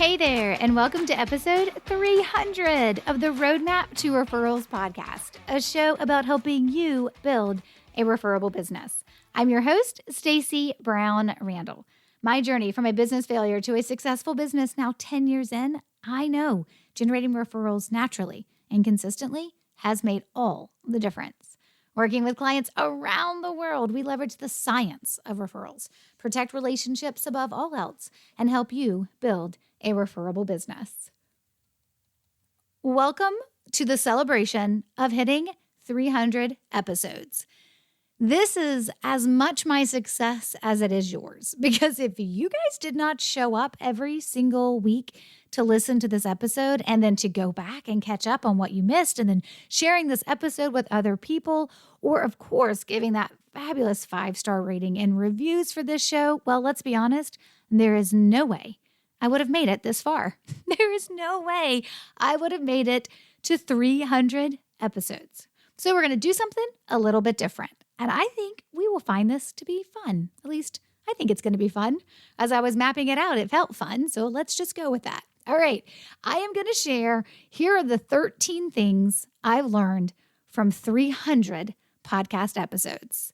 Hey there, and welcome to episode 300 of the Roadmap to Referrals podcast, a show about helping you build a referable business. I'm your host, Stacey Brown Randall. My journey from a business failure to a successful business now 10 years in, I know generating referrals naturally and consistently has made all the difference. Working with clients around the world, we leverage the science of referrals, protect relationships above all else, and help you build a referable business. Welcome to the celebration of hitting 300 episodes. This is as much my success as it is yours, because if you guys did not show up every single week to listen to this episode and then to go back and catch up on what you missed and then sharing this episode with other people, or of course, giving that fabulous 5-star rating and reviews for this show, well, let's be honest, there is no way I would have made it this far. There is no way I would have made it to 300 episodes. So we're going to do something a little bit different. And I think we will find this to be fun. At least I think it's going to be fun. As I was mapping it out, it felt fun. So let's just go with that. All right. I am going to share, here are the 13 things I've learned from 300 podcast episodes.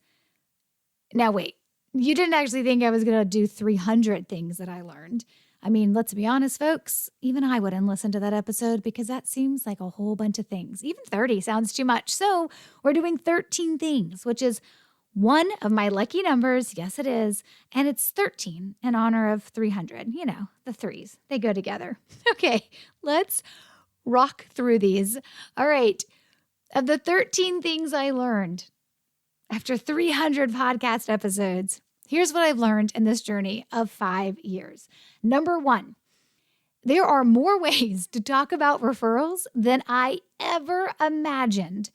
Now, wait, you didn't actually think I was going to do 300 things that I learned. I mean, let's be honest, folks, even I wouldn't listen to that episode because that seems like a whole bunch of things. Even 30 sounds too much. So we're doing 13 things, which is one of my lucky numbers. Yes, it is. And it's 13 in honor of 300. You know, the threes, they go together. Okay, let's rock through these. All right. Of the 13 things I learned after 300 podcast episodes, here's what I've learned in this journey of 5 years. Number one, there are more ways to talk about referrals than I ever imagined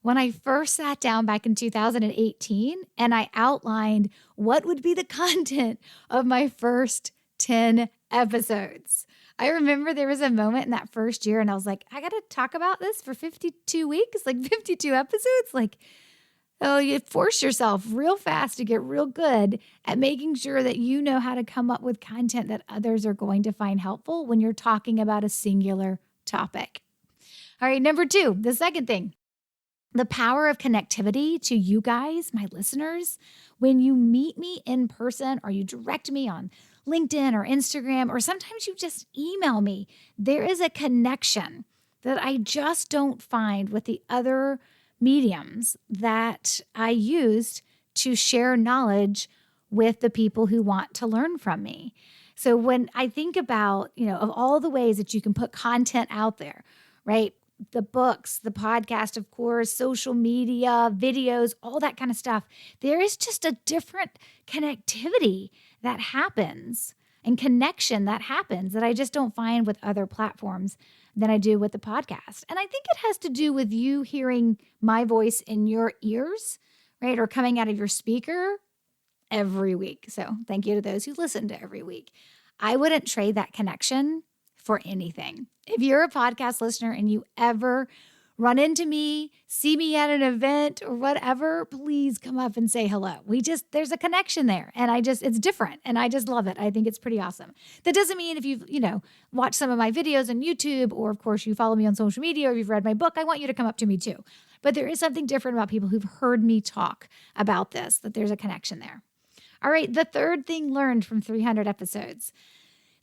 when I first sat down back in 2018 and I outlined what would be the content of my first 10 episodes. I remember there was a moment in that first year and I was like, I got to talk about this for 52 weeks, like 52 episodes, like, oh, you force yourself real fast to get real good at making sure that you know how to come up with content that others are going to find helpful when you're talking about a singular topic. All right, number two, the second thing, the power of connectivity to you guys, my listeners. When you meet me in person or you direct me on LinkedIn or Instagram, or sometimes you just email me, there is a connection that I just don't find with the other mediums that I used to share knowledge with the people who want to learn from me. So when I think about, of all the ways that you can put content out there, right? The books, the podcast, of course, social media, videos, all that kind of stuff. There is just a different connectivity that happens and connection that happens that I just don't find with other platforms than I do with the podcast. And I think it has to do with you hearing my voice in your ears, right? Or coming out of your speaker every week. So thank you to those who listen to every week. I wouldn't trade that connection for anything. If you're a podcast listener and you ever run into me, see me at an event or whatever, please come up and say hello. There's a connection there and it's different and I just love it. I think it's pretty awesome. That doesn't mean if you've, watched some of my videos on YouTube or of course you follow me on social media or you've read my book, I want you to come up to me too. But there is something different about people who've heard me talk about this, that there's a connection there. All right. The third thing learned from 300 episodes.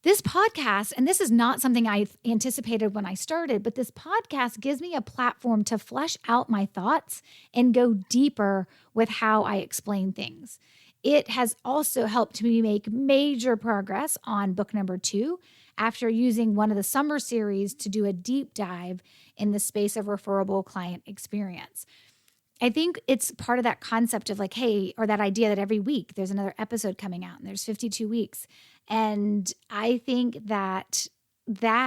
This podcast, and this is not something I anticipated when I started, but this podcast gives me a platform to flesh out my thoughts and go deeper with how I explain things. It has also helped me make major progress on book number 2 after using one of the summer series to do a deep dive in the space of referable client experience. I think it's part of that concept of like, hey, or that idea that every week there's another episode coming out and there's 52 weeks. And I think that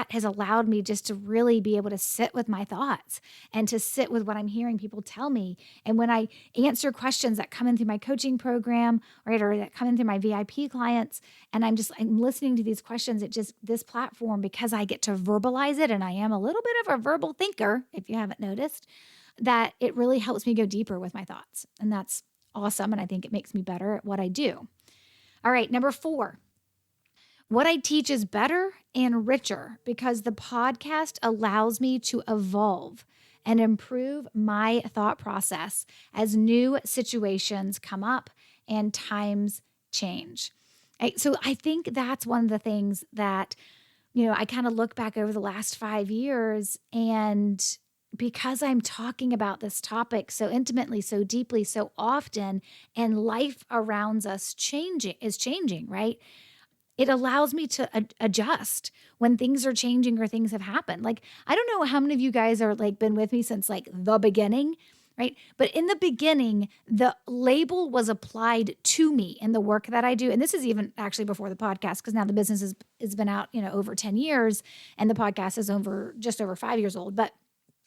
has allowed me just to really be able to sit with my thoughts and to sit with what I'm hearing people tell me. And when I answer questions that come in through my coaching program, right, or that come in through my VIP clients, and I'm listening to these questions, this platform, because I get to verbalize it, and I am a little bit of a verbal thinker, if you haven't noticed, that it really helps me go deeper with my thoughts. And that's awesome. And I think it makes me better at what I do. All right, number 4. What I teach is better and richer because the podcast allows me to evolve and improve my thought process as new situations come up and times change. So I think that's one of the things that, I kind of look back over the last 5 years, and because I'm talking about this topic so intimately, so deeply, so often, and life around us changing, right? It allows me to adjust when things are changing or things have happened. Like, I don't know how many of you guys are like been with me since like the beginning, right? But in the beginning, the label was applied to me in the work that I do. And this is even actually before the podcast, because now the business has been out, over 10 years, and the podcast is just over 5 years old. But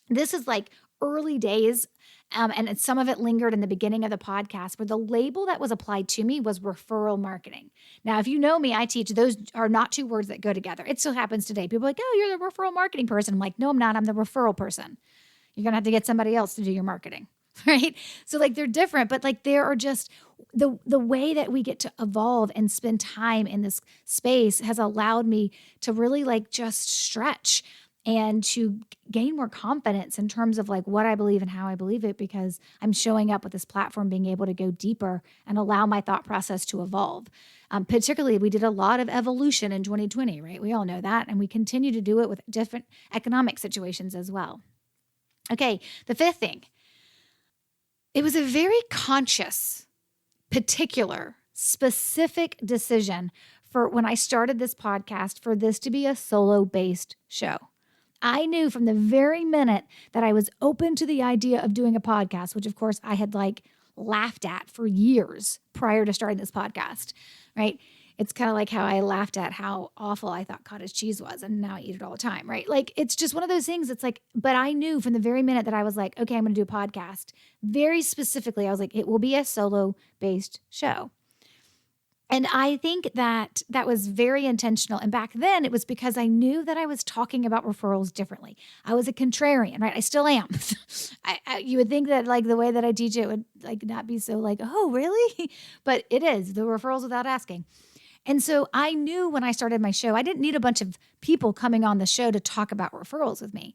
this is like early days. And some of it lingered in the beginning of the podcast, where the label that was applied to me was referral marketing. Now, if you know me, I teach those are not two words that go together. It still happens today. People are like, oh, you're the referral marketing person. I'm like, no, I'm not. I'm the referral person. You're going to have to get somebody else to do your marketing, right? So like they're different, but like there are just the way that we get to evolve and spend time in this space has allowed me to really like just stretch and to gain more confidence in terms of like what I believe and how I believe it, because I'm showing up with this platform, being able to go deeper and allow my thought process to evolve. Particularly, we did a lot of evolution in 2020, right? We all know that. And we continue to do it with different economic situations as well. Okay, the fifth thing. It was a very conscious, particular, specific decision for when I started this podcast for this to be a solo-based show. I knew from the very minute that I was open to the idea of doing a podcast, which of course I had like laughed at for years prior to starting this podcast, right? It's kind of like how I laughed at how awful I thought cottage cheese was, and now I eat it all the time, right? Like, it's just one of those things. It's like, but I knew from the very minute that I was like, okay, I'm going to do a podcast. Very specifically, I was like, it will be a solo-based show. And I think that was very intentional. And back then it was because I knew that I was talking about referrals differently. I was a contrarian, right? I still am. You would think that like the way that I teach it would like not be so like, oh, really? But it is the referrals without asking. And so I knew when I started my show, I didn't need a bunch of people coming on the show to talk about referrals with me,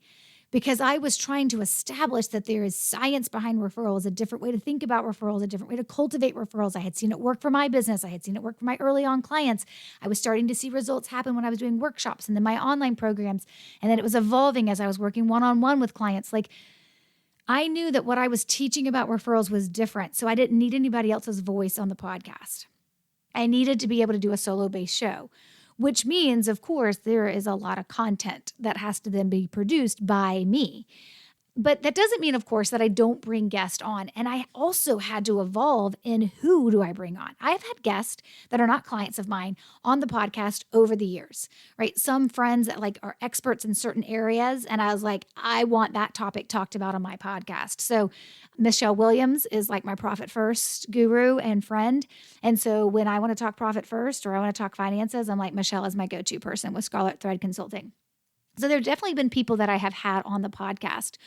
because I was trying to establish that there is science behind referrals, a different way to think about referrals, a different way to cultivate referrals. I had seen it work for my business. I had seen it work for my early on clients. I was starting to see results happen when I was doing workshops and then my online programs. And then it was evolving as I was working one-on-one with clients. Like, I knew that what I was teaching about referrals was different. So I didn't need anybody else's voice on the podcast. I needed to be able to do a solo-based show, which means, of course, there is a lot of content that has to then be produced by me. But that doesn't mean, of course, that I don't bring guests on. And I also had to evolve in who do I bring on. I've had guests that are not clients of mine on the podcast over the years, right? Some friends that like are experts in certain areas. And I was like, I want that topic talked about on my podcast. So Michelle Williams is like my Profit First guru and friend. And so when I want to talk Profit First or I want to talk finances, I'm like, Michelle is my go-to person with Scarlet Thread Consulting. So there have definitely been people that I have had on the podcast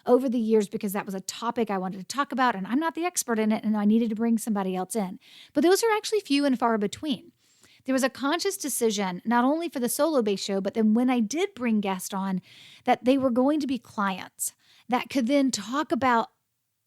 over the years because that was a topic I wanted to talk about, and I'm not the expert in it, and I needed to bring somebody else in. But those are actually few and far between. There was a conscious decision, not only for the solo-based show, but then when I did bring guests on, that they were going to be clients that could then talk about,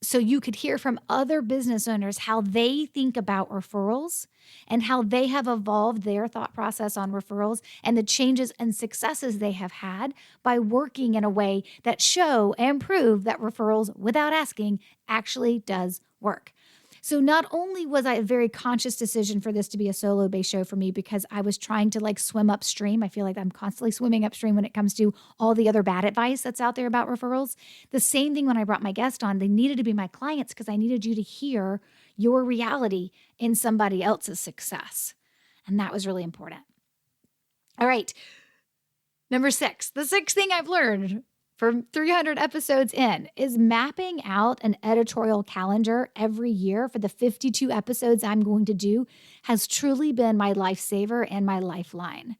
so you could hear from other business owners how they think about referrals and how they have evolved their thought process on referrals and the changes and successes they have had by working in a way that show and prove that referrals without asking actually does work. So not only was I a very conscious decision for this to be a solo-based show for me because I was trying to like swim upstream. I feel like I'm constantly swimming upstream when it comes to all the other bad advice that's out there about referrals. The same thing when I brought my guest on, they needed to be my clients because I needed you to hear your reality in somebody else's success. And that was really important. All right. Number 6, the sixth thing I've learned from 300 episodes in is mapping out an editorial calendar every year for the 52 episodes I'm going to do has truly been my lifesaver and my lifeline.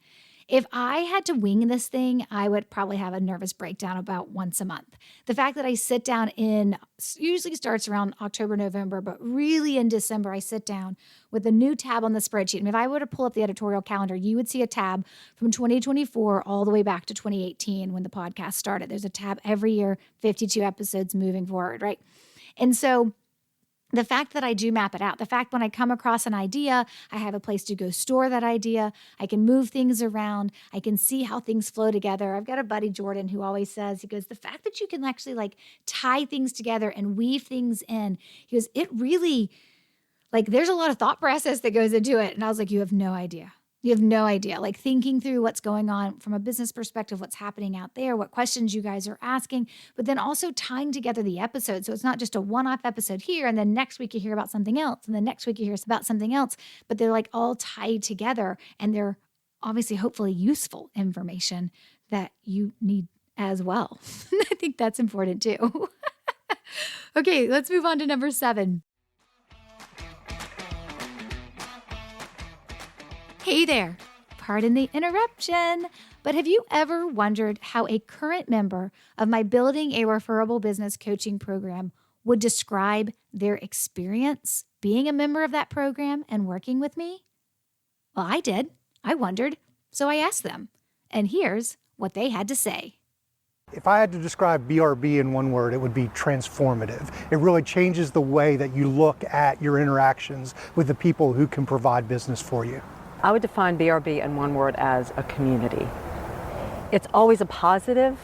If I had to wing this thing, I would probably have a nervous breakdown about once a month. The fact that I sit down usually starts around October, November, but really in December, I sit down with a new tab on the spreadsheet. And if I were to pull up the editorial calendar, you would see a tab from 2024 all the way back to 2018 when the podcast started. There's a tab every year, 52 episodes moving forward, right? And so the fact that I do map it out, the fact when I come across an idea, I have a place to go store that idea. I can move things around. I can see how things flow together. I've got a buddy, Jordan, who always says, he goes, the fact that you can actually like tie things together and weave things in, he goes, it really, like there's a lot of thought process that goes into it. And I was like, you have no idea. You have no idea. Like thinking through what's going on from a business perspective, what's happening out there, what questions you guys are asking, but then also tying together the episode. So it's not just a one-off episode here, and then next week you hear about something else, and then next week you hear about something else, but they're like all tied together, and they're obviously hopefully useful information that you need as well. I think that's important too. Okay, let's move on to number 7. Hey there, pardon the interruption, but have you ever wondered how a current member of my Building a Referable Business coaching program would describe their experience being a member of that program and working with me? Well, I did. I wondered, so I asked them, and here's what they had to say. If I had to describe BRB in one word, it would be transformative. It really changes the way that you look at your interactions with the people who can provide business for you. I would define BRB in one word as a community. It's always a positive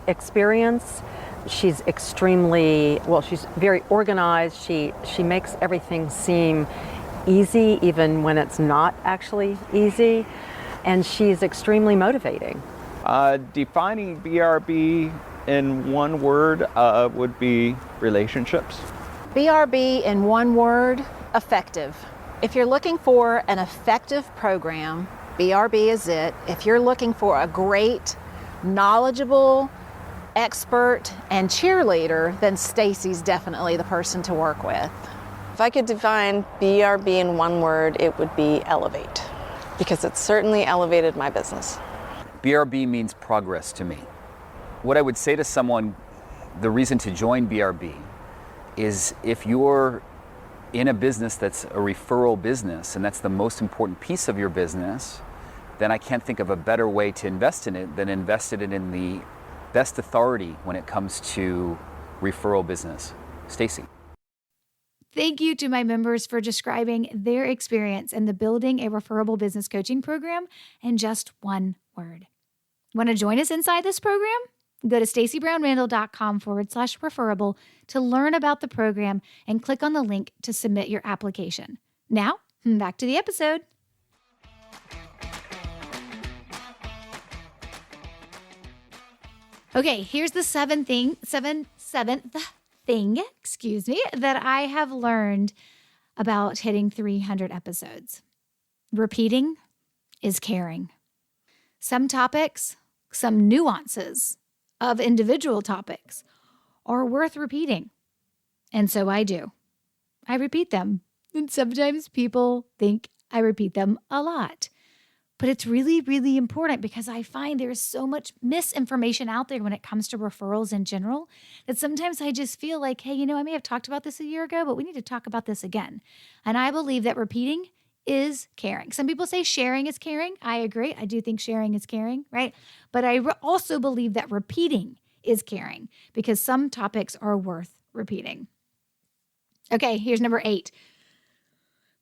experience. She's she's very organized. She makes everything seem easy even when it's not actually easy. And she's extremely motivating. Defining BRB in one word would be relationships. BRB in one word, effective. If you're looking for an effective program, BRB is it. If you're looking for a great, knowledgeable, expert, and cheerleader, then Stacy's definitely the person to work with. If I could define BRB in one word, it would be elevate, because it's certainly elevated my business. BRB means progress to me. What I would say to someone, the reason to join BRB is if you're in a business that's a referral business, and that's the most important piece of your business, then I can't think of a better way to invest in it than invested it in the best authority when it comes to referral business. Stacy. Thank you to my members for describing their experience in the Building a Referable Business coaching program in just one word. Want to join us inside this program? Go to stacybrownrandall.com/referable to learn about the program and click on the link to submit your application. Now, back to the episode. Okay, here's the seventh thing, that I have learned about hitting 300 episodes. Repeating is caring. Some topics, some nuances of individual topics are worth repeating. And so I do. I repeat them. And sometimes people think I repeat them a lot. But it's really, really important because I find there's so much misinformation out there when it comes to referrals in general that sometimes I just feel like, hey, I may have talked about this a year ago, but we need to talk about this again. And I believe that repeating is caring. Some people say sharing is caring. I agree. I do think sharing is caring, right? But I also believe that repeating is caring because some topics are worth repeating. Okay, here's number 8.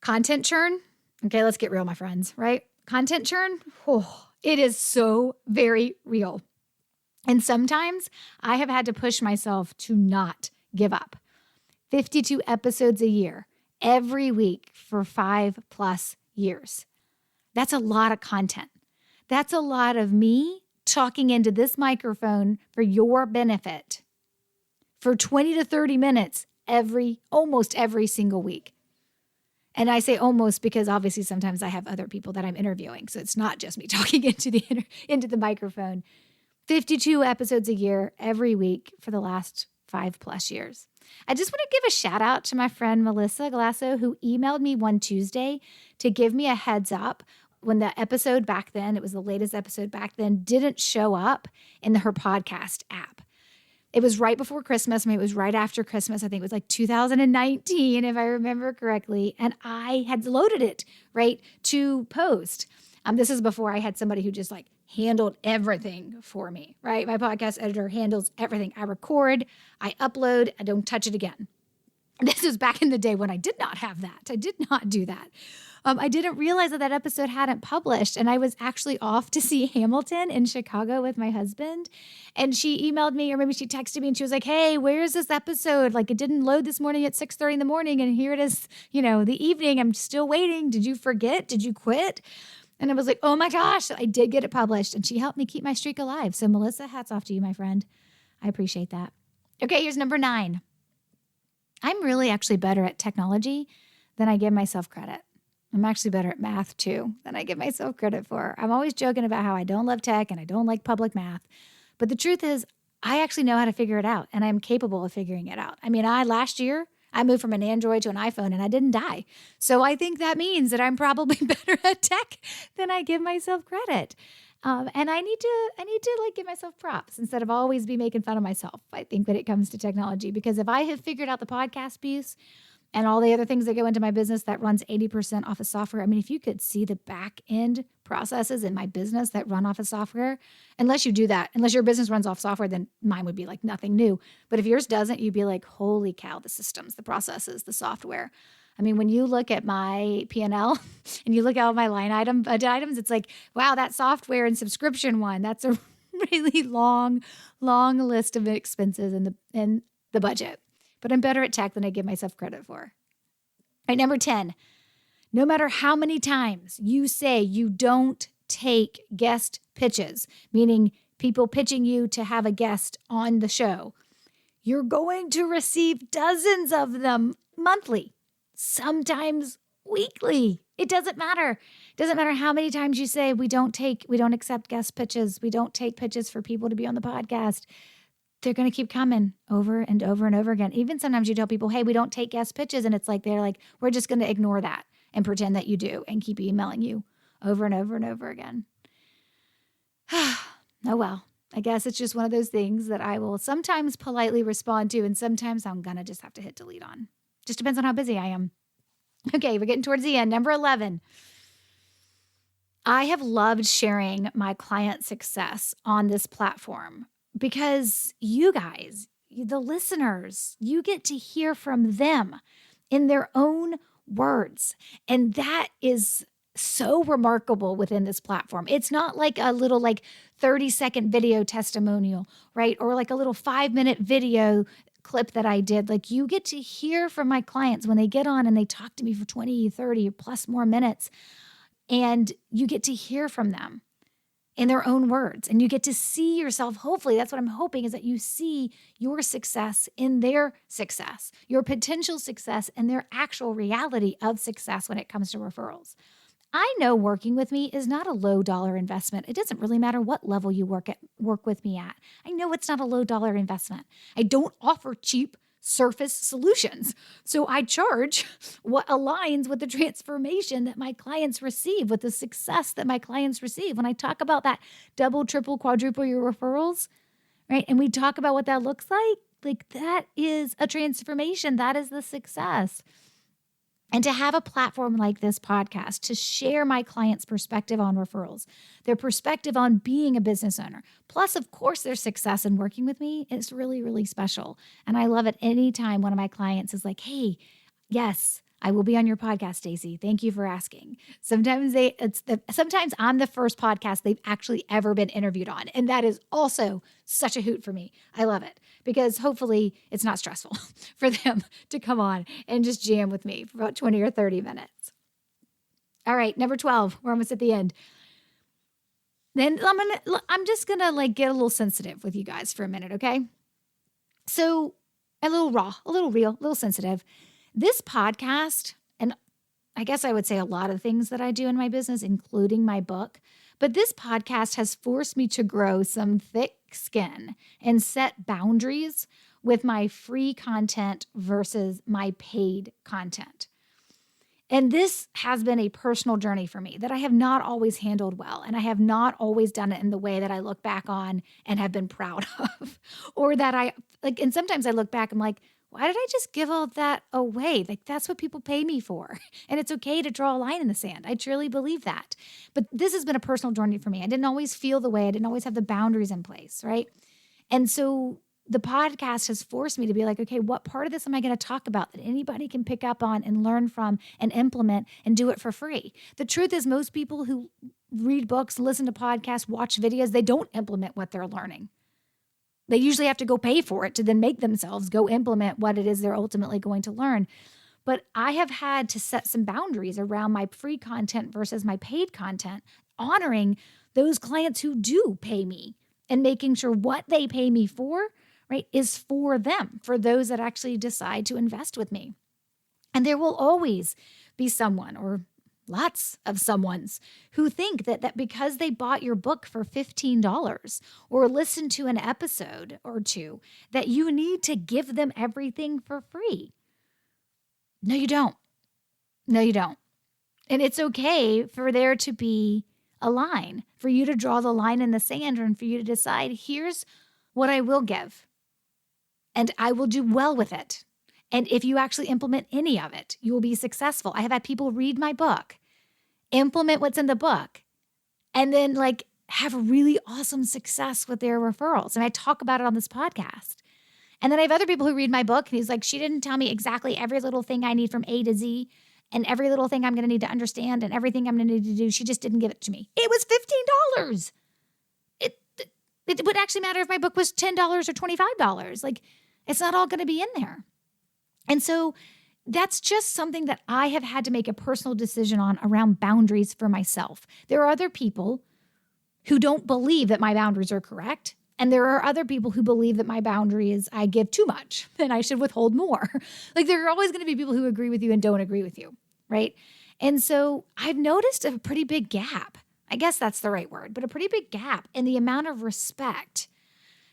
Content churn. Okay, let's get real, my friends, right? Content churn, it is so very real. And sometimes I have had to push myself to not give up. 52 episodes a year, every week for 5+ years. That's a lot of content. That's a lot of me talking into this microphone for your benefit for 20 to 30 minutes almost every single week. And I say almost because obviously sometimes I have other people that I'm interviewing. So it's not just me talking into the microphone. 52 episodes a year, every week for the last 5+ years. I just want to give a shout out to my friend Melissa Glasso, who emailed me one Tuesday to give me a heads up when the episode back then, it was the latest episode back then, didn't show up in her podcast app. It was right before Christmas. I mean, it was right after Christmas. I think it was like 2019, if I remember correctly. And I had loaded it, right, to post. This is before I had somebody who just like handled everything for me, right? My podcast editor handles everything. I record, I upload, I don't touch it again. This was back in the day when I did not have that. I did not do that. I didn't realize that episode hadn't published, and I was actually off to see Hamilton in Chicago with my husband. And she emailed me, or maybe she texted me, and she was like, "Hey, where's this episode? Like, it didn't load this morning at 6:30 in the morning, and here it is, the evening. I'm still waiting. Did you forget? Did you quit?" And I was like, "Oh my gosh, I did get it published." And she helped me keep my streak alive. So Melissa, hats off to you, my friend. I appreciate that. Okay, here's number 9. I'm really actually better at technology than I give myself credit. I'm actually better at math too than I give myself credit for. I'm always joking about how I don't love tech and I don't like public math. But the truth is, I actually know how to figure it out, and I'm capable of figuring it out. I mean, last year, I moved from an Android to an iPhone and I didn't die. So I think that means that I'm probably better at tech than I give myself credit. And I need to like give myself props instead of always be making fun of myself, I think, when it comes to technology. Because if I have figured out the podcast piece and all the other things that go into my business that runs 80% off of software, I mean, if you could see the back end processes in my business that run off of software, unless you do that, unless your business runs off software, then mine would be like nothing new. But if yours doesn't, you'd be like, holy cow, the systems, the processes, the software. I mean, when you look at my P&L and you look at all my line items, it's like, wow, that software and subscription one, that's a really long list of expenses in the budget. But I'm better at tech than I give myself credit for. All right, number 10, no matter how many times you say you don't take guest pitches, meaning people pitching you to have a guest on the show, you're going to receive dozens of them monthly. Sometimes weekly. It doesn't matter. It doesn't matter how many times you say we don't accept guest pitches. We don't take pitches for people to be on the podcast. They're going to keep coming over and over and over again. Even sometimes you tell people, hey, we don't take guest pitches. And it's like, they're like, we're just going to ignore that and pretend that you do and keep emailing you over and over and over again. Oh, well, I guess it's just one of those things that I will sometimes politely respond to. And sometimes I'm going to just have to hit delete on. Just depends on how busy I am. Okay, we're getting towards the end. Number 11. I have loved sharing my client success on this platform because you guys, the listeners, you get to hear from them in their own words. And that is so remarkable within this platform. It's not like a little 30-second video testimonial, right? Or like a little 5-minute video clip that I did. Like, you get to hear from my clients when they get on and they talk to me for 20, 30 plus more minutes. And you get to hear from them in their own words. And you get to see yourself. Hopefully, that's what I'm hoping, is that you see your success in their success, your potential success and their actual reality of success when it comes to referrals. I know working with me is not a low dollar investment. It doesn't really matter what level you work with me at. I know it's not a low dollar investment. I don't offer cheap surface solutions. So I charge what aligns with the transformation that my clients receive, with the success that my clients receive. When I talk about that double, triple, quadruple your referrals, right? And we talk about what that looks like that is a transformation. That is the success. And to have a platform like this podcast to share my clients' perspective on referrals, their perspective on being a business owner, plus, of course, their success in working with me, is really, really special. And I love it anytime one of my clients is like, hey, yes, I will be on your podcast, Stacey. Thank you for asking. Sometimes I'm the first podcast they've actually ever been interviewed on. And that is also such a hoot for me. I love it because hopefully it's not stressful for them to come on and just jam with me for about 20 or 30 minutes. All right, number 12, we're almost at the end. Then I'm just going to get a little sensitive with you guys for a minute, okay? So a little raw, a little real, a little sensitive. This podcast, and I guess I would say a lot of things that I do in my business, including my book, but this podcast has forced me to grow some thick skin and set boundaries with my free content versus my paid content. And this has been a personal journey for me that I have not always handled well. And I have not always done it in the way that I look back on and have been proud of. Or that and sometimes I look back, I'm like, why did I just give all that away? Like, that's what people pay me for. And it's okay to draw a line in the sand. I truly believe that. But this has been a personal journey for me. I didn't always feel the way. I didn't always have the boundaries in place, right? And so the podcast has forced me to be like, okay, what part of this am I going to talk about that anybody can pick up on and learn from and implement and do it for free? The truth is, most people who read books, listen to podcasts, watch videos, they don't implement what they're learning. They usually have to go pay for it to then make themselves go implement what it is they're ultimately going to learn. But I have had to set some boundaries around my free content versus my paid content, honoring those clients who do pay me and making sure what they pay me for, right, is for them, for those that actually decide to invest with me. And there will always be someone, or lots of someones, who think that because they bought your book for $15 or listened to an episode or two, that you need to give them everything for free. No, you don't. No, you don't. And it's okay for there to be a line, for you to draw the line in the sand and for you to decide, here's what I will give. And I will do well with it. And if you actually implement any of it, you will be successful. I have had people read my book, implement what's in the book, and then have really awesome success with their referrals. And I talk about it on this podcast. And then I have other people who read my book and he's like, she didn't tell me exactly every little thing I need from A to Z and every little thing I'm going to need to understand and everything I'm going to need to do. She just didn't give it to me. It was $15. It would actually matter if my book was $10 or $25. It's not all going to be in there. And so that's just something that I have had to make a personal decision on around boundaries for myself. There are other people who don't believe that my boundaries are correct. And there are other people who believe that my boundary is I give too much and I should withhold more. There are always going to be people who agree with you and don't agree with you, right? And so I've noticed a pretty big gap. I guess that's the right word, but a pretty big gap in the amount of respect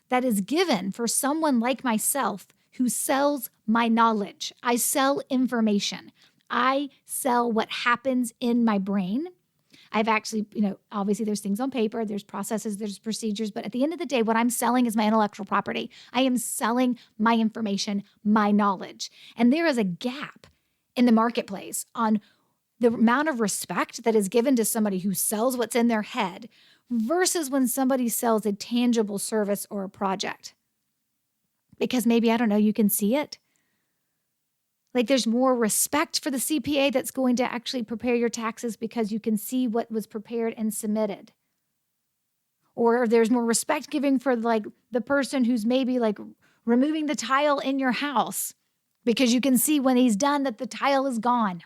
that is given for someone like myself who sells my knowledge. I sell information. I sell what happens in my brain. I've actually, obviously there's things on paper, there's processes, there's procedures, but at the end of the day, what I'm selling is my intellectual property. I am selling my information, my knowledge. And there is a gap in the marketplace on the amount of respect that is given to somebody who sells what's in their head versus when somebody sells a tangible service or a project. Because maybe, I don't know, you can see it. There's more respect for the CPA that's going to actually prepare your taxes because you can see what was prepared and submitted. Or there's more respect giving for the person who's maybe removing the tile in your house because you can see when he's done that the tile is gone.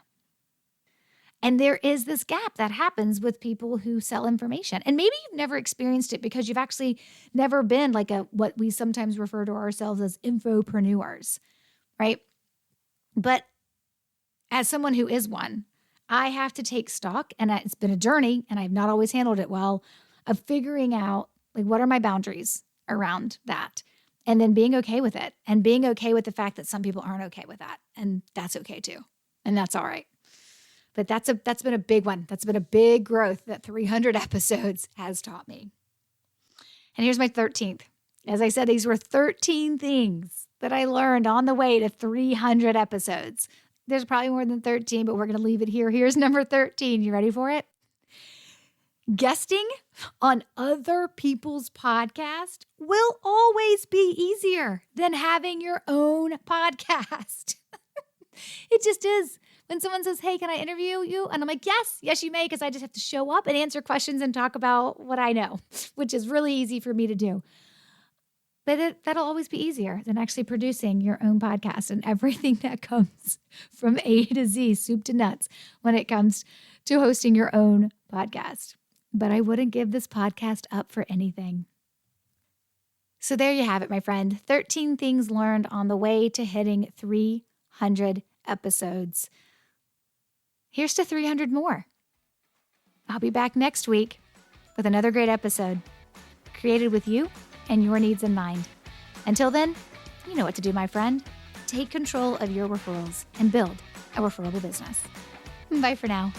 And there is this gap that happens with people who sell information. And maybe you've never experienced it because you've actually never been what we sometimes refer to ourselves as infopreneurs, right? But as someone who is one, I have to take stock, and it's been a journey, and I've not always handled it well, of figuring out what are my boundaries around that, and then being okay with it, and being okay with the fact that some people aren't okay with that, and that's okay too, and that's all right. But that's been a big one. That's been a big growth that 300 episodes has taught me. And here's my 13th. As I said, these were 13 things that I learned on the way to 300 episodes. There's probably more than 13, but we're going to leave it here. Here's number 13. You ready for it? Guesting on other people's podcast will always be easier than having your own podcast. It just is. When someone says, hey, can I interview you? And I'm like, yes, you may, because I just have to show up and answer questions and talk about what I know, which is really easy for me to do. But that'll always be easier than actually producing your own podcast and everything that comes from A to Z, soup to nuts, when it comes to hosting your own podcast. But I wouldn't give this podcast up for anything. So there you have it, my friend. 13 things learned on the way to hitting 300 episodes. Here's to 300 more. I'll be back next week with another great episode created with you and your needs in mind. Until then, you know what to do, my friend. Take control of your referrals and build a referable business. Bye for now.